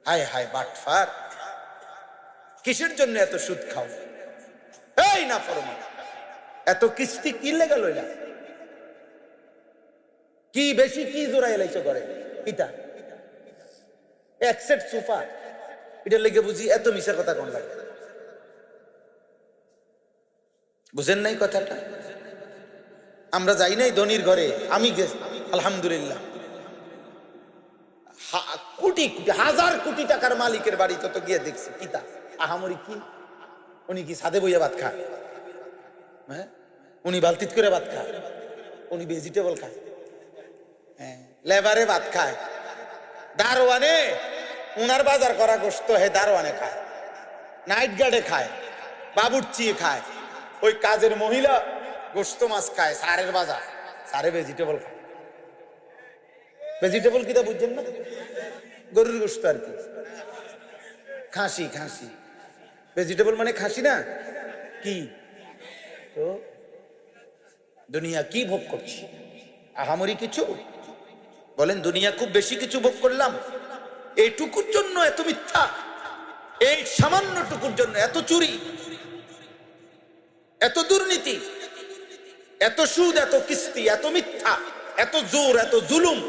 হায় হায় বাটফার, কিসের জন্য এত সুদ খাও? এই না ফরমান, এত কিস্তি কি লেগে লইলা? কি বেশি কি জোড়া এলাইছো করে এটা এক সেট সোফা, এটা লেগে বুঝি এত মিশা কথা কোন লাগে? বুঝেন নাই কথাটা? আমরা যাই নাই ধনির ঘরে, আমি গেছি আলহামদুলিল্লাহ, কোটি কোটি হাজার কোটি টাকার মালিকের বাড়িতে তো গিয়ে দেখছি কিতা আহামরি কি, উনি কি ছাদে বইয়া ভাত খায়? হ্যাঁ, উনি বালতিত করে ভাত খায়, উনি ভেজিটেবল খায়, হ্যাঁ লেবারে ভাত খায়, দারোয়ানে উনার বাজার করা গোশত হে দারোয়ানে খায়, নাইট গার্ডে খায়, বাবুর্চি খায়, ওই কাজের মহিলা গোশত মাছ খায়, সারের বাজার, সারে ভেজিটেবল খায়। ভেজিটেবল কিটা বুঝছেন না? গরুর গোশত আর কি, খাসি খাসি, ভেজিটেবল মানে খাসি না কি? তো দুনিয়া কি ভোগ করছি? আহামরি কিছু বলেন? দুনিয়া খুব বেশি কিছু ভোগ করলাম? এইটুকুর জন্য এত মিথ্যা, এই সামান্য টুকুর জন্য এত চুরি, এত দুর্নীতি, এত সুদ, এত কিস্তি, এত মিথ্যা, এত জোর, এত জুলুম,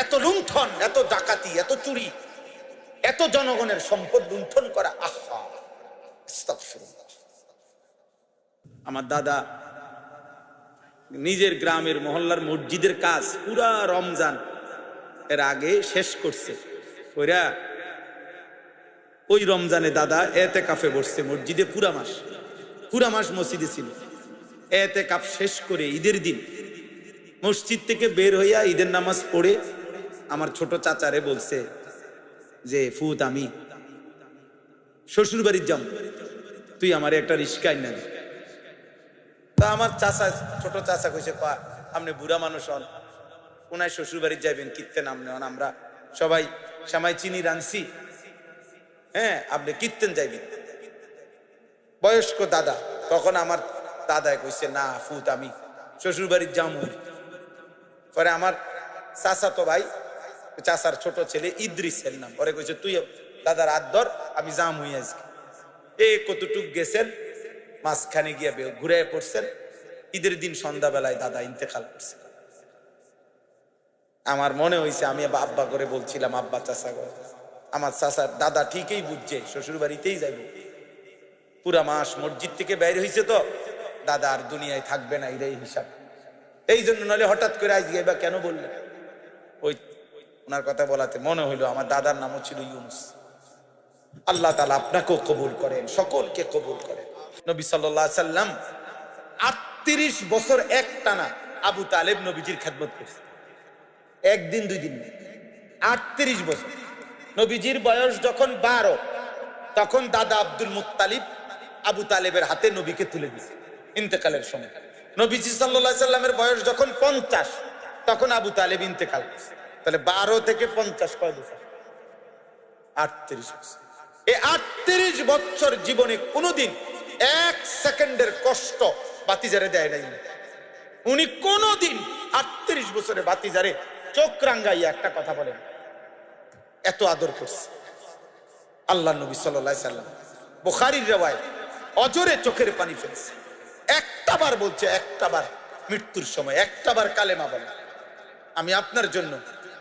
এত লুণ্ঠন, এত ডাকাতি, এত চুরি, এত জনগণের সম্পদ লুণ্ঠন করা। আহা, আস্তাগফিরুল্লাহ। আমার দাদা নিজের গ্রামের মহল্লার মসজিদের কাজ পুরা রমজান এর আগে শেষ করছে, ওরা ওই রমজানে দাদা এতেকাফে বসছে মসজিদে, পুরা মাস মসজিদে ছিল। এতেকাফ শেষ করে ঈদের দিন মসজিদ থেকে বের হইয়া ঈদের নামাজ পড়ে আমার ছোট চাচারে বলছে যে ফুত আমি শ্বশুর বাড়ির যাম, তুই আমার একটা রিস্কা আইনা দে। তা আমার চাচা, ছোট চাচা কইছে, আপনি বুড়া মানুষ হন, উনায় শ্বশুর বাড়ির যাইবেন কীর্তেন নাম নেন, আমরা সবাই সামাই চিনি রানছি, হ্যাঁ আপনি কীর্তেন যাইবেন। বয়স্ক দাদা, তখন আমার দাদায় কইছে না ফুত আমি শ্বশুর বাড়ির যাম। পরে আমার চাচা তো ভাই, চাচার ছোট ছেলে ইদ্রিসের নাম, পরে কইছে তুই দাদার হাত ধর, আমি যাম হই আজকে। এই কতটুক গেছেন, মাঝখানে গিয়ে ঘুরে পড়ছেন। ঈদের দিন সন্ধ্যাবেলায় দাদা ইন্তেকাল করছে। আমার মনে হয়েছে আমি আব্বা করে বলছিলাম, আব্বা চাচা করে, আমার চাচার দাদা ঠিকই বুঝছে শ্বশুর বাড়িতেই যাইব। পুরা মাস মসজিদ থেকে বাইরে হয়েছে তো দাদা আর দুনিয়ায় থাকবে না, এটাই হিসাব। এই জন্য নইলে হঠাৎ করে আজকে বা কেন বললেন? ওই ওনার কথা বলাতে মনে হইলো আমার দাদার নামও ছিল ইউনুস। আল্লাহ তাআলা আপনাকেও কবুল করেন, সকলকে কবুল করেন। নবী সাল্লাল্লাহু আলাইহি সাল্লাম 38 বছর একটানা আবু তালেব নবীজির খেদমত করছে, একদিন দুই দিন, 38 বছর। নবীজির বয়স যখন 12, তখন দাদা আব্দুল মুত্তালিব আবু তালেবের হাতে নবীকে তুলে দিয়েছে ইন্তেকালের সময়। নবীজি সাল্লাল্লাহু আলাইহি সাল্লামের বয়স যখন 50, তখন আবু তালেব ইন্তেকাল করছে। তাহলে 12 থেকে 50 কয় বছর? 38 বছর। এই 38 বছর জীবনে কোনোদিন 1 সেকেন্ডের কষ্ট বাতিজারে দেয় নাই উনি। কোনোদিন 38 বছরে বাতিজারে চোখ রাঙ্গাইয়া একটা কথা বলেন, এত আদর করছে আল্লাহ নবী সাল্লাল্লাহু আলাইহি সাল্লাম। বুখারীর riwayat, অজরে চোখের পানি ফেলছে। একটাবার বলছে, একটাবার মৃত্যুর সময় একটাবার কালেমা বলে, আমি আপনার জন্য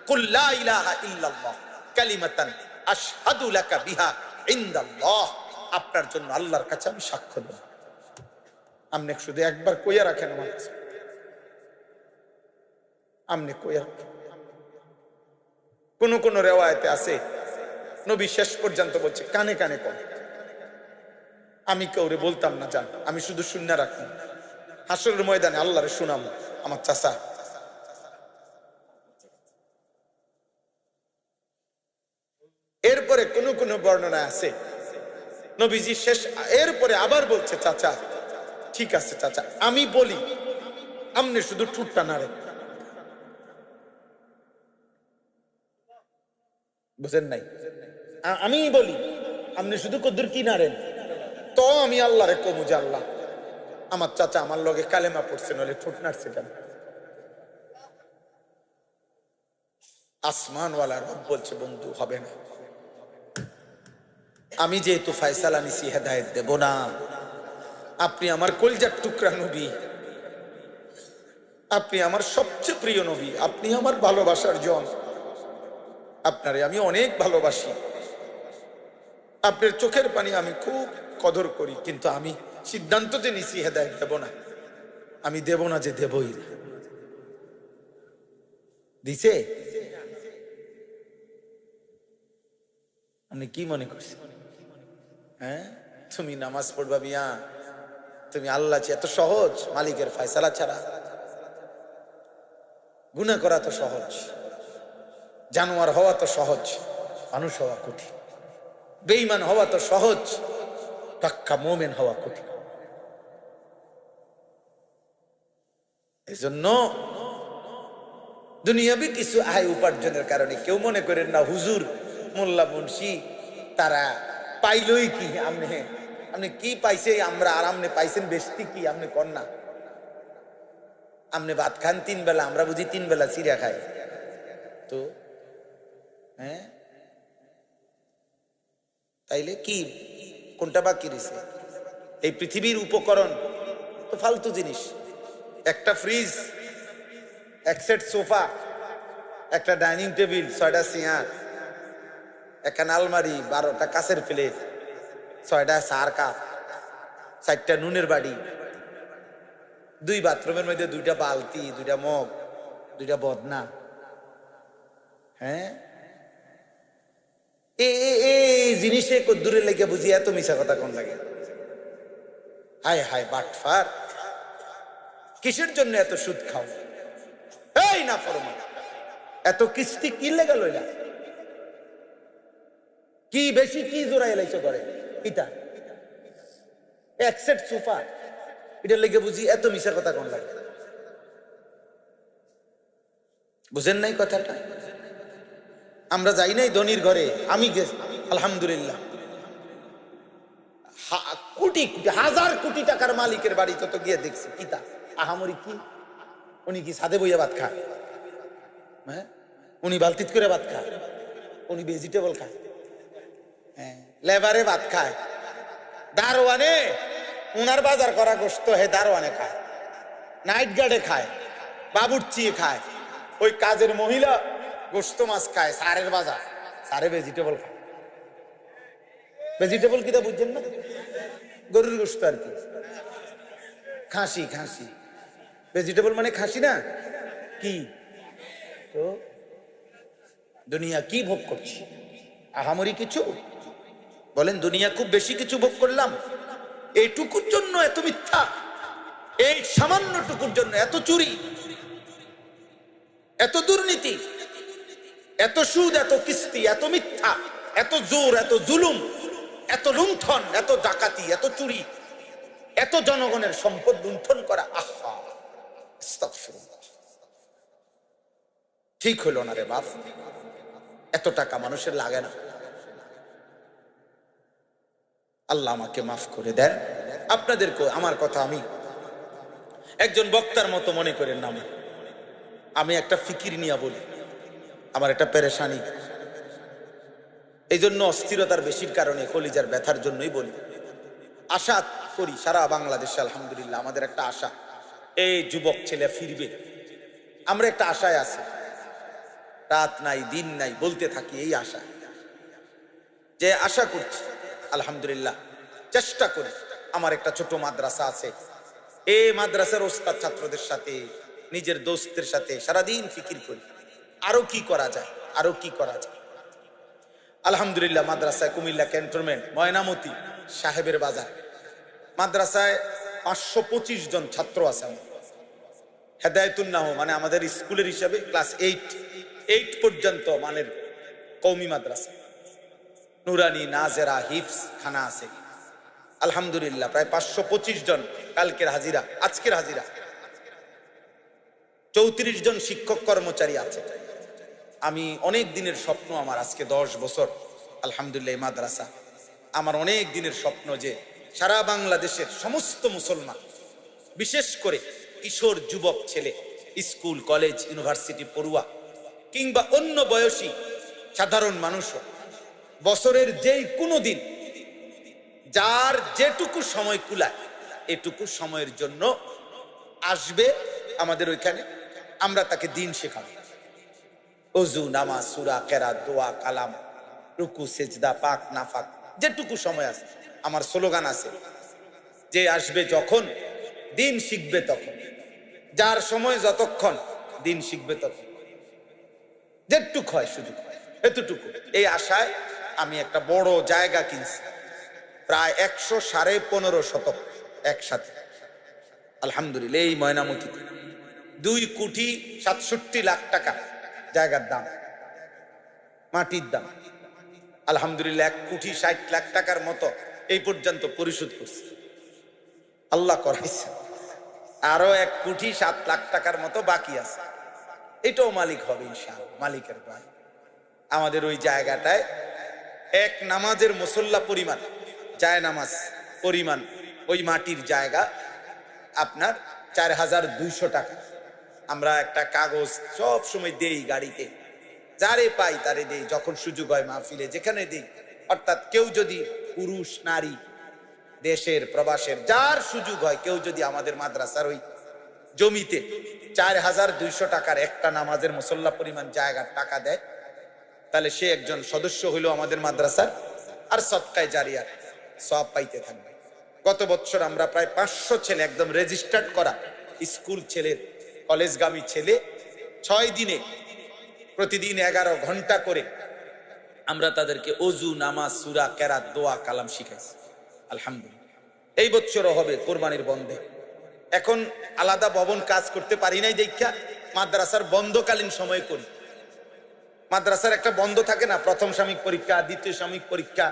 কুল লা ইলাহা ইল্লাল্লাহ কালিমাতান আশহাদু লাকা বিহা ইনদাল্লাহ, আপনার জন্য আল্লাহর কাছে আমি সাক্ষ্য দেব। আপনি শুধু একবার কইয়া রাখেন আমার কাছে, আপনি কইয়া। কোন কোন রিওয়ায়াতে আছে নবী শেষ পর্যন্ত বলছে কানে কানে কর, আমি কাউরে বলতাম না, জান আমি শুধু শুনে রাখতাম, হাসরের ময়দানে আল্লাহরে শুনাম। আমার চাচা এরপরে কোন কোন বর্ণনা আছে নবীজি শেষ, এরপরে আবার বলছে চাচা ঠিক আছে চাচা আমি বলি, আপনি শুধু ঠুটটা নাড়েন। বুঝেন নাই? আমি বলি, আপনি শুধু কদ্দুর কি নাড়েন, তো আমি আল্লাহরে কমু যে আল্লাহ আমার চাচা আমার লগে কালেমা পড়ছে, নলে ঠোঁট নাড়ছে কেন? আসমানওয়ালা রব বলছে বন্ধু হবে না, আমি যেহেতু ফয়সালা নিছি হেদায়েত দেব না। আপনি আমার কলজার টুকরা নবী, আপনি আমার সবচেয়ে প্রিয় নবী, আপনি আমার ভালোবাসার জন, আপনারে আমি অনেক ভালোবাসি, আপনার চোখের পানি আমি খুব কদর করি, কিন্তু আমি সিদ্ধান্ত যে নিছি হেদায়েত দেব না, আমি দেব না যে দেবই না। দিছে? আপনি কি মনে করছেন? হ্যাঁ, তুমি নামাজ পড়বা মিয়া, তুমি আল্লাহ এত সহজ? মালিকের ফয়সালা ছাড়া গুনাহ করা তো সহজ, জানোয়ার হওয়া তো সহজ, মানুষ হওয়া কঠিন। বেঈমান হওয়া তো সহজ, পাক্কা মুমিন হওয়া কঠিন। এজন্য দুনিয়াবি কিছু আয় উপার্জনের কারণে কেউ মনে করেন না হুজুর মোল্লা মুন্সি তারা পাইলই কি, আপনি কি পাইছে আমরা আর আপনি পাইছেন বেশি কি? আপনি কর না, আপনি ভাত খান 3 বেলা, আমরা বুঝি 3 বেলা চিড়া খাই তো। হ্যাঁ, তাইলে কি কোনটা বাকি রয়েছে? এই পৃথিবীর উপকরণ তো ফালতু জিনিস। একটা ফ্রিজ, এক সেট সোফা, একটা ডাইনিং টেবিল, 6টা চেয়ার, একটা আলমারি, 12টা কাঁচের প্লেট, 6টা সার কাপ, 4টা নুনের বাড়ি, 2 বাথরুমের মধ্যে 2টা বালতি, 2টা মগ, 2টা বদনা। হ্যাঁ, এই জিনিসে দূরে লেগে বুঝি এত মিশা কথা কোন লাগে? হায় হায় বাটফার, কিসের জন্য এত সুদ খাও? এই না ফরমান, এত কিস্তি কি লেগে লইলা? কি বেশি কি জোড়াই লাইছো করে? ইটা এক সেট সোফা, এটা লেগে বুঝি এত মিশা কথা কোন লাগে? বুঝেন নাই কথাটা? আমরা যাই নাই ধনির ঘরে, আমি গেছি আলহামদুলিল্লাহ, কোটি কোটি হাজার কোটি টাকার মালিকের বাড়িতে তো গিয়ে দেখছি, কিতা আহামরি কি? উনি কি ছাদে বইয়া ভাত খায়? হ্যাঁ, উনি বালতিত করে ভাত খায়, উনি ভেজিটেবল খায়, হ্যাঁ, লেবারে ভাত খায়, দারোয়ানে উনার বাজার করা গোশত হে দারোয়ানে খায়, নাইট গার্ডে খায়, বাবুর্চি খায়, ওই কাজের মহিলা গোশত মাছ খায়, সারের বাজার, সারে ভেজিটেবল খায়। ভেজিটেবল কিটা বুঝছেন না? গরুর গোশত আর কি, খাসি, খাসি ভেজিটেবল মানে খাসি না কি? তো দুনিয়া কি ভোগ করছি? আহামরি কিছু? বলেন দুনিয়া খুব বেশি কিছু ভোগ করলাম? এইটুকুর জন্য এত মিথ্যা, এই সামান্যটুকুর জন্য এত চুরি, এত দুর্নীতি, এত সুদ, এত কিস্তি, এত মিথ্যা, এত জোর, এত জুলুম, এত লুণ্ঠন, এত ডাকাতি, এত চুরি, এত জনগণের সম্পদ লুণ্ঠন করা। আহা, আস্তাগফিরুল্লাহ। ঠিক হলো না রে বাপ, এত টাকা মানুষের লাগে না। আল্লাহ আমাকে মাফ করে দেন। আপনাদেরকে আমার কথা আমি একজন বক্তার মতো মনে করেন না, আমি একটা ফিকির নিয়ে বলি, আমার একটা পেরেশানি, এই জন্য অস্থিরতার বেশির কারণে, কলিজার ব্যথার জন্যই বলি। আশা করি সারা বাংলাদেশে আলহামদুলিল্লাহ আমাদের একটা আশা, এই যুবক ছেলে ফিরবে, আমরা একটা আশায় আছি, রাত নাই দিন নাই বলতে থাকি এই আশা, যে আশা করছি আলহামদুলিল্লাহ, চেষ্টা করি। আমার একটা ছোট মাদ্রাসা আছে, এই মাদ্রাসার ওস্তাদ ছাত্রদের সাথে, নিজের দোস্তের সাথে সারাদিন ফিকির করি আরো কি করা যায়, আরো কি করা যায়। আলহামদুলিল্লাহ মাদ্রাসায় কুমিল্লা ক্যান্টনমেন্ট, ময়নামতি, সাহেবের বাজার মাদ্রাসায় 525 জন ছাত্র আছে। আমার হেদায়েতুন্নাহ মানে আমাদের স্কুলের হিসাবে ক্লাস 8 পর্যন্ত মানের কওমি মাদ্রাসা, নুরানি, নাজেরা, হিফজ খানা আছে আলহামদুলিল্লাহ। প্রায় 525 জন কালকের হাজিরা, আজকের হাজিরা 34 জন শিক্ষক কর্মচারী আছে। আমি অনেক দিনের স্বপ্ন আমার, আজকে 10 বছর আলহামদুলিল্লাহ মাদ্রাসা, আমার অনেক দিনের স্বপ্ন যে সারা বাংলাদেশের সমস্ত মুসলমান, বিশেষ করে কিশোর যুবক ছেলে, স্কুল কলেজ ইউনিভার্সিটি পড়ুয়া কিংবা অন্য বয়সী সাধারণ মানুষও বছরের যেই কোনো দিন যার যেটুকু সময় কুলায় এটুকু সময়ের জন্য আসবে আমাদের ওইখানে, আমরা তাকে দিন শেখাবো। ওযু, নামাজ, সূরা, কেরাত, দোয়া, কালাম, রুকু, সেজদা, পাক নাফাক, যেটুকু সময় আছে। আমার স্লোগান আছে, যে আসবে যখন দিন শিখবে তখন, যার সময় যতক্ষণ দিন শিখবে তখন, যেটুক হয় শুধু এতটুকু। এই আশায় আমি একটা বড় জায়গা কিনছি, প্রায় 115.5 শতক একসাথে, আলহামদুলিল্লাহ। এই ময়নামতিতে 2,67,00,000 টাকা জায়গার দাম, মাটির দাম। আলহামদুলিল্লাহ 1,60,00,000 টাকার মতো এই পর্যন্ত পরিশোধ করছে, আল্লাহ করাইছে। আরো 1,07,00,000 টাকার মতো বাকি আছে, এটাও মালিক হবে ইনশাআল্লাহ, মালিকের ভাই। আমাদের ওই জায়গাটায় এক নামাজের মুসল্লা পরিমাণ, জায় নামাজ পরিমাণ ওই মাটির জায়গা আপনার 4,200 টাকা। আমরা একটা কাগজ সব সময় দেই গাড়িতে, যারে পাই তারে দেই, যখন সুযোগ হয় মাহফিলে যেখানে দেই। অর্থাৎ কেউ যদি, পুরুষ নারী, দেশের প্রবাসের, যার সুযোগ হয়, কেউ যদি আমাদের মাদ্রাসার ওই জমিতে 4,200 টাকার একটা নামাজের মুসল্লা পরিমাণ জায়গার টাকা দেয়, তাহলে সে একজন সদস্য হইল আমাদের মাদ্রাসার, আর সদকায়ে জারিয়ার সওয়াব পাইতে থাকবে। গত বছর আমরা প্রায় 500 ছেলে, একদম রেজিস্টার্ড করা স্কুল ছেলের, কলেজগামী ছেলে, 6 দিনে প্রতিদিন 11 ঘন্টা করে আমরা তাদেরকে ওযু, নামাজ, সূরা, কেরাত, দোয়া, কালাম শিখাইছি, আলহামদুলিল্লাহ। এই বছরও হবে কোরবানির বন্ধে। এখন আলাদা ভবন কাজ করতে পারি নাই দেখা মাদ্রাসার বন্ধকালীন সময় করি। মাদ্রাসার একটা বন্ধ থাকে না, প্রথম সাময়িক পরীক্ষা, দ্বিতীয় সাময়িক পরীক্ষা,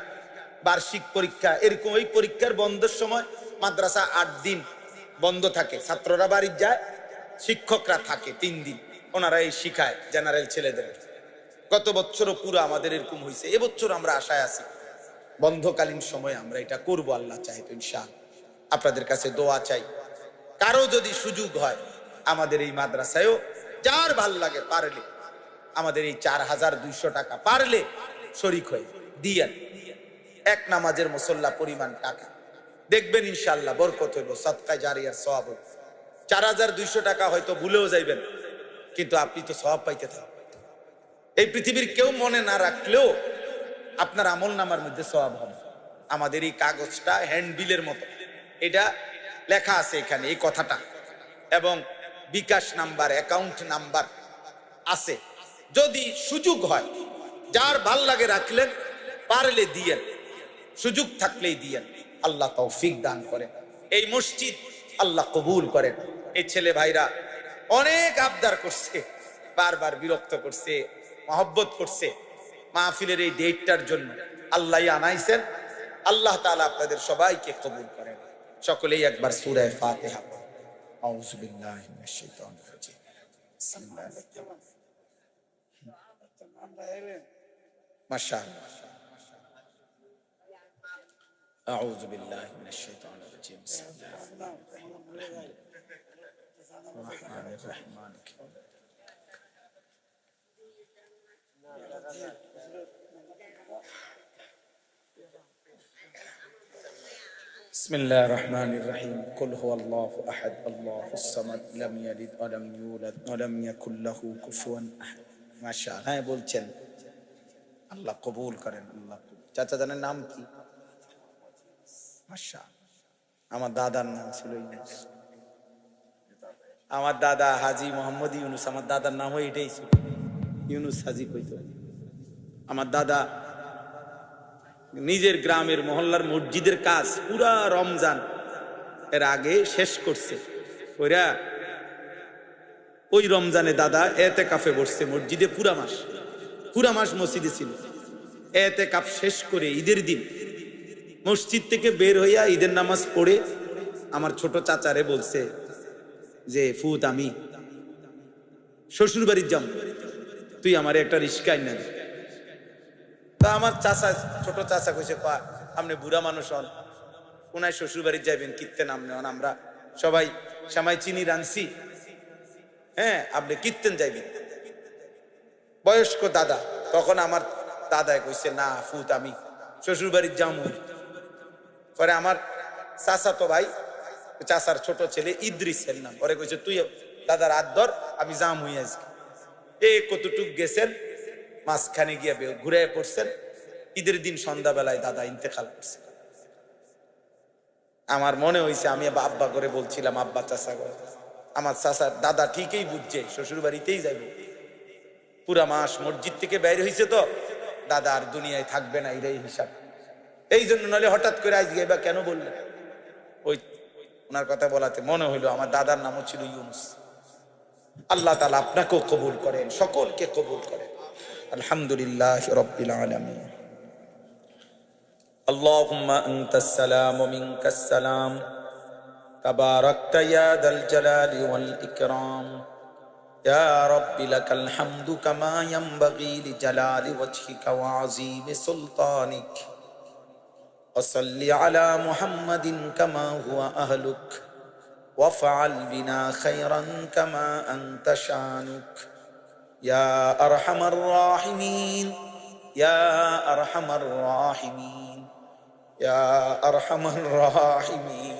বার্ষিক পরীক্ষা, এরকম। ওই পরীক্ষার বন্ধের সময় মাদ্রাসা 8 দিন বন্ধ থাকে, ছাত্ররা বাড়ি যায়, শিক্ষকরা থাকে 3 দিন, ওনারা এই শিখায় জেনারেল ছেলেদের। গত বছরও পুরো আমাদের এরকম হয়েছে। এবছর আমরা আশায় আছি বন্ধকালীন সময়ে আমরা এটা করব, আল্লাহ চাই তো ইনশাআল্লাহ। আপনাদের কাছে দোয়া চাই, কারো যদি সুযোগ হয় আমাদের এই মাদ্রাসায়ও, যার ভাল লাগে পারলে আমাদের এই 4,200 টাকা পারলে শরীক হয়ে দিয়েন, এক নামাজের মুসল্লা পরিমাণ টাকা, দেখবেন ইনশাআল্লাহ বরকত হইব, সদকায়ে জারিয়ার সওয়াব হইব। 4,200 টাকা হয়তো ভুলেও যাইবেন, কিন্তু আপনি তো সওয়াব পাইতে থাকবেন। এই পৃথিবীর কেউ মনে না রাখলেও আপনার আমল নামার মধ্যে সওয়াব হবে। আমাদের এই কাগজটা হ্যান্ডবিলের মতো, এটা লেখা আছে এখানে এই কথাটা, এবং বিকাশ নাম্বার, অ্যাকাউন্ট নাম্বার আছে। যদি সুযোগ হয়, যার ভাল লাগে রাখলেন, পারলে দিয়েন, সুযোগ থাকলেই দিয়েন। আল্লাহ তৌফিক দান করেন, এই মসজিদ আল্লাহ কবুল করেন। এই ছেলে ভাইরা অনেক আবদার করছে, বারবার বিরক্ত করছে, মহব্বত করছে মাহফিলের এই ডেটটার জন্য। আল্লাহ আনাইছেন, আল্লাহ তাআলা আপনাদের সবাইকে কবুল করেন। সকলেই একবার সূরা ফাতিহা পড়ুন। আউযু বিল্লাহি মিনাশ শাইতানির রাজিম। মাশাআল্লাহ। আউযু বিল্লাহি মিনাশ শাইতানির রাজিম। বিসমিল্লাহির রহমানির রহিম। বিসমিল্লাহির রহমানির রহিম। কুল হুয়াল্লাহু আহাদ, আল্লাহুস সামাদ, লাম ইয়ালিদ ওয়া লাম ইউলাদ ওয়া লাম ইয়াকুল লাহু কুফুয়ান আহাদ। মাশাআল্লাহ। হ্যাঁ বলছেন, আল্লাহ কবুল করেন। আল্লাহ। চাচা জানের নাম কি? মাশাআল্লাহ। আমার দাদার নাম ছিল ইউনুস। আমার দাদা হাজী মোহাম্মদ ইউনুস, আমার দাদার নাম এটাই ছিল, ইউনুস হাজী কইতো। আমার দাদা নিজের গ্রামের মহল্লার মসজিদের কাজ পুরা রমজান এর আগে শেষ করছে। ওইরা ওই রমজানে দাদা এতেকাফে বসছে মসজিদে, পুরা মাস মসজিদে ছিল। এতেকাফ শেষ করে ঈদের দিন মসজিদ থেকে বের হইয়া ঈদের নামাজ পড়ে আমার ছোট চাচারে বলছে যে, ফুত আমি শ্বশুর বাড়ির যাম, তুই আমার একটা রিস্কা আইনা দে। তা আমার চাচা, ছোট চাচা কইছে, আপনি বুড়া মানুষ হন, কোনায় শ্বশুর বাড়ি যাইবেন, কীর্তে নাম নেন, আমরা সবাই সামাই চিনি রানছি, হ্যাঁ আপনি কীর্তেন যাইবেন। বয়স্ক দাদা, তখন আমার দাদায় কইছে, না ফুত আমি শ্বশুর বাড়ির যাম, পরে আমার চাচাতো ভাই, চাচার ছোট ছেলে ইদ্রিসের নাম, ওরে কইছে তুই দাদার হাত ধর, আমি যাম হই আজকে। এই কতটুক গেছেন, মাঝখানে গিয়ে ঘুরে পড়ছেন। ঈদের দিন সন্ধ্যাবেলায় দাদা ইন্তেকাল করছে। আমার মনে হয়েছে আমি আব্বা করে বলছিলাম, আব্বা চাচা করে। আমার চাচার দাদা ঠিকই বুঝছে, শ্বশুর বাড়িতেই যাইব। পুরা মাস মসজিদ থেকে বাইরে হয়েছে তো, দাদা আর দুনিয়ায় থাকবে না, এটাই হিসাব। এই জন্য নলে হঠাৎ করে আজকে বা কেন বললেন, ওই ওনার কথা বলাতে মনে হইলো আমার দাদার নামও ছিল ইউনুস। আল্লাহ তাআলা আপনাকেও কবুল করেন, সকলকে কবুল করেন। আলহামদুলিল্লাহ রাব্বিল আলামিন। আল্লাহুম্মা আনতাস সালাম ওয়া মিনকাস সালাম, তাবারাকতা ইয়া দাল জালালি ওয়াল ইকরাম। ইয়া রাব্বি লাকাল হামদু কামা ইয়ানবাগি লিজালালি ওয়াজহিকা ওয়া আযীমি সুলতানিক। ওয়া সাল্লি আলা মুহাম্মাদিন কামা হুয়া আহলুক। وافعل بنا خيرا كما أنت شانك يا أرحم الراحمين يا أرحم الراحمين يا أرحم الراحمين.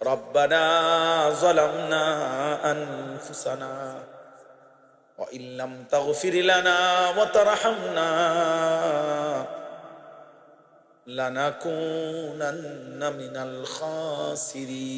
ربنا ظلمنا أنفسنا وإن لم تغفر لنا وترحمنا لنكونن من الخاسرين.